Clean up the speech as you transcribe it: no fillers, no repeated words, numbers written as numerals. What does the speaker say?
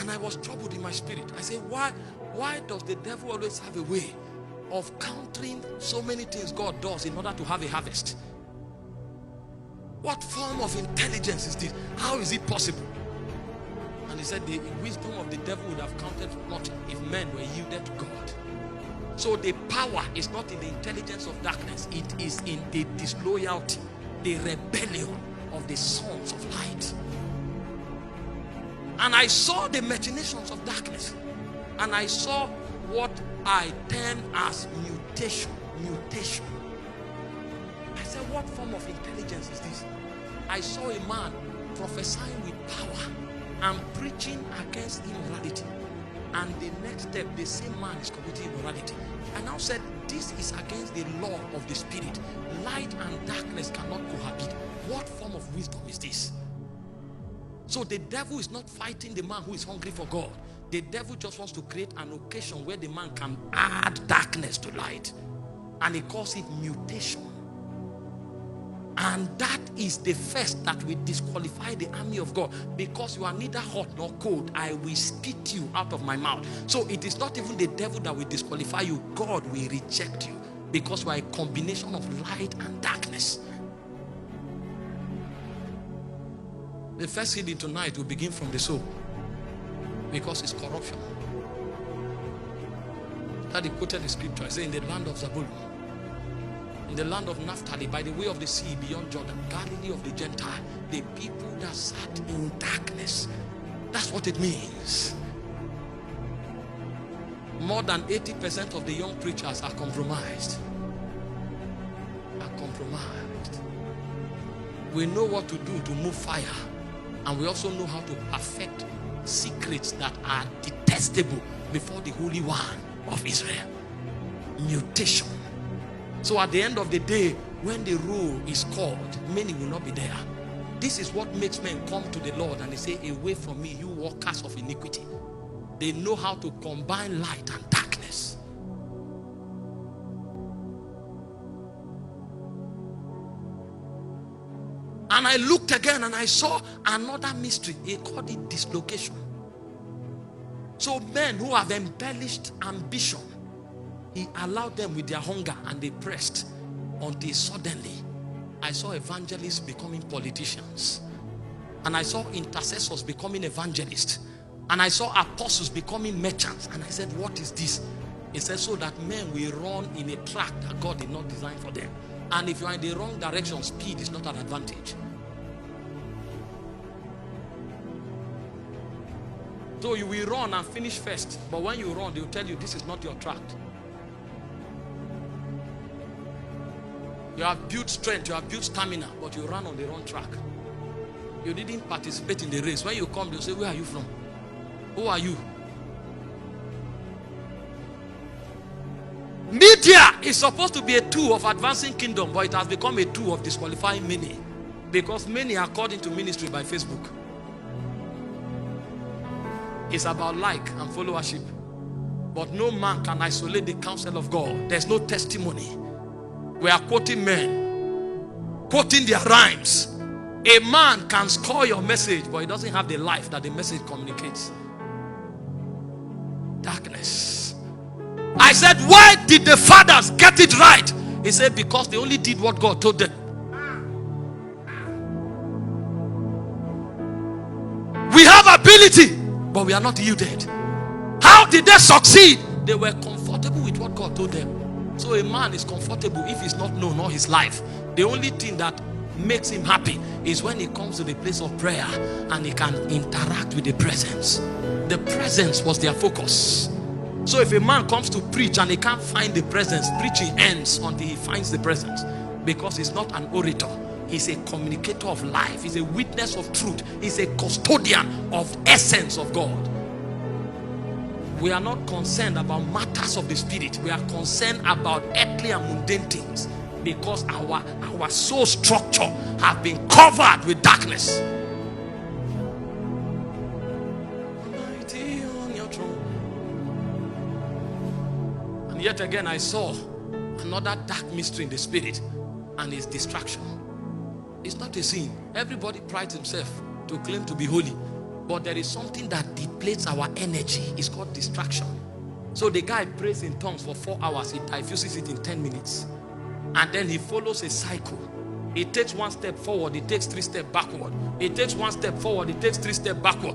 And I was troubled in my spirit. I said, why does the devil always have a way of countering so many things God does in order to have a harvest? What form of intelligence is this? How is it possible? And he said the wisdom of the devil would have counted for nothing if men were yielded to God. So the power is not in the intelligence of darkness. It is in the disloyalty, the rebellion of the sons of light. And I saw the machinations of darkness. And I saw what I term as mutation. I said, what form of intelligence is this? I saw a man prophesying with power and preaching against immorality. And the next step, the same man is committing immorality. I now said, this is against the law of the spirit. Light and darkness cannot cohabit. What form of wisdom is this? So the devil is not fighting the man who is hungry for God. The devil just wants to create an occasion where the man can add darkness to light. And he calls it mutation. And that is the first that will disqualify the army of God. Because you are neither hot nor cold, I will spit you out of my mouth. So it is not even the devil that will disqualify you. God will reject you. Because you are a combination of light and darkness. The first healing tonight will begin from the soul. Because it's corruption. That he quoted the scripture. I say, in the land of Zabulon, in the land of Naphtali, by the way of the sea beyond Jordan, Galilee of the Gentile, the people that sat in darkness. That's what it means. More than 80% of the young preachers are compromised. We know what to do to move fire. And we also know how to perfect secrets that are detestable before the Holy One of Israel. Mutation. So at the end of the day, when the roll is called, many will not be there. This is what makes men come to the Lord and they say, away from me, you workers of iniquity. They know how to combine light and darkness. And I looked again and I saw another mystery. He called it dislocation. So men who have embellished ambition, he allowed them with their hunger and they pressed until suddenly I saw evangelists becoming politicians. And I saw intercessors becoming evangelists. And I saw apostles becoming merchants. And I said, what is this? He said, so that men will run in a track that God did not design for them. And if you are in the wrong direction, speed is not an advantage. So you will run and finish first. But when you run, they will tell you this is not your track. You have built strength, you have built stamina, but you ran on the wrong track. You didn't participate in the race. When you come, they'll say, where are you from? Who are you? Media is supposed to be a tool of advancing kingdom, but it has become a tool of disqualifying many. Because many are called into ministry by Facebook. It's about like and followership. But no man can isolate the counsel of God. There's no testimony. We are quoting men, quoting their rhymes. A man can score your message, but he doesn't have the life that the message communicates. Darkness. I said, why did the fathers get it right? He said, because they only did what God told them. We have ability, but we are not yielded. How did they succeed? They were comfortable with what God told them. So a man is comfortable if he's not known all his life. The only thing that makes him happy is when he comes to the place of prayer and he can interact with the presence. The presence was their focus. So if a man comes to preach and he can't find the presence, preaching ends until he finds the presence. Because he's not an orator. He's a communicator of life. He's a witness of truth. He's a custodian of essence of God. We are not concerned about matters of the spirit. We are concerned about earthly and mundane things. Because our soul structure have been covered with darkness. Mighty on your throne. And yet again I saw another dark mystery in the spirit, and it's distraction. It's not a sin. Everybody prides himself to claim to be holy. But there is something that depletes our energy. It's called distraction. So the guy prays in tongues for 4 hours. He diffuses it in 10 minutes. And then he follows a cycle. He takes 1 step forward. He takes 3 steps backward. He takes 1 step forward. He takes 3 steps backward.